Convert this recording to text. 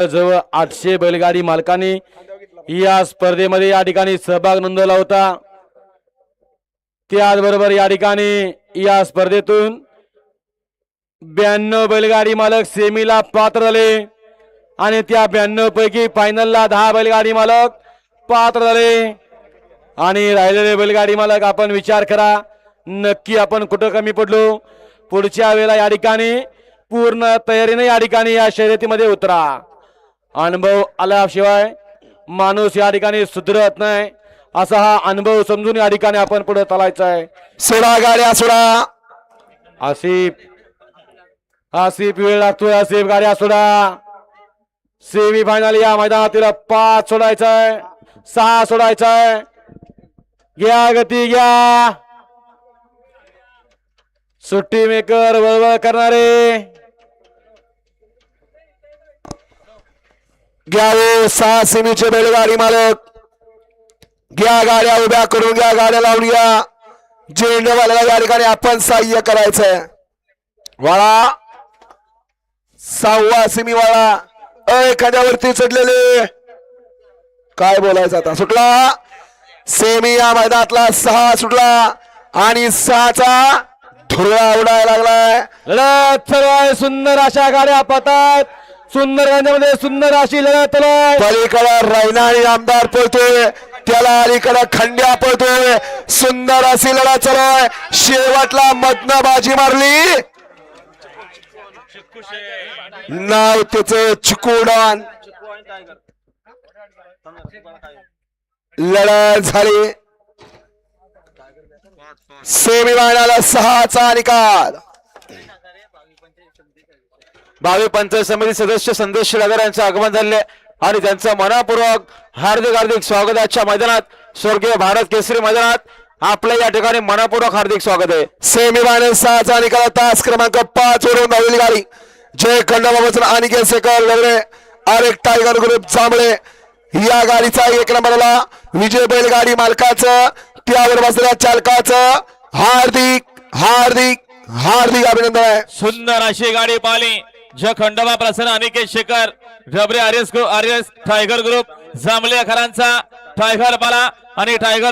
जवळ 800 बैलगाडी मालकांनी या स्पर्धेमध्ये या ठिकाणी सहभाग नोंदवला होता। त्याचबरोबर या ठिकाणी या स्पर्धेतून 92 बैलगाडी मालक सेमीला पात्र झाले आणि त्या 92 पैकी फायनलला 10 बैलगाडी मालक पात्र झाले। आणि राहिलेले बैलगाडी मालक आपण विचार करा, नक्की आपण कुठं कमी पडलो। पुढच्या वेळेला या ठिकाणी पूर्ण तयारीने या ठिकाणी या शर्यतीमध्ये उतरा। अनुभव आल्याशिवाय माणूस या ठिकाणी सुधरत नाही, असा हा अनुभव समजून या ठिकाणी आपण पुढे चालायचं आहे। सोडा गाड्या सोडा, आसिफ वेळ लागतोय, आसिफ गाड्या सोडा। सेमी फायनल या मैदानातील 5 सोडायचंय, 6 सोडायचंय। घ्या गती घ्या, सुट्टी मेकर वळवळ करणारे घ्यावे 6 सेमीचे बैलगाडी मालक। घ्या गाड्या उभ्या करून घ्या, गाड्या लावून घ्या। झेंडेवाल्याला या ठिकाणी आपण सहाय्य करायचंय। वाळा 6वा सेमी वाळा, एखाद्यावरती चढलेले काय बोलायचं आता। सुटला सेमी या मैदानातला 6 सुटला आणि 6चा धुरळा उडायला लागलाय। लढत चालू आहे, सुंदर अशा गाड्या पाहतात, सुंदर गाड्यामध्ये सुंदर अशी लढत चालू आहे। पलीकडे रैनाळी आमदार पळतोय, त्याला अलीकडे खंड्या पळतोय, सुंदर अशी लढत चालू आहे। शेवटला मधनं बाजी मारली, नाव त्याचं चिकुडान। लढत झाली, सेमी फायनल 6चा निकाल। भावी पंचायत समिती सदस्य संदेश शिलागर यांचे आगमन झाले आणि त्यांचं मनापूर्वक हार्दिक स्वागताच्या मैदानात स्वर्गीय भारत केसरी मैदानात आपल्या या ठिकाणी मनापूर्वक हार्दिक स्वागत आहे। सेमी फायनल 6चा निकाल, तास क्रमांक 5 वरून धावलेली गाडी जय खंडोबा अनिकेत शेखर लवरे आरेक टायगर ग्रुप जांभळे या गाडीचा 1 नंबरला विजय बैलगाडी मालकाचं त्यावर बसलेल्या चालकाचं हार्दिक हार्दिक हार्दिक अभिनंदन आहे। सुंदर अशी गाडी पाहिली जय खंडोबा प्रसन्न Aniket Shekhar रबरे आर्यस tiger group जांभळेकरांचा tiger पाला आणि टायगर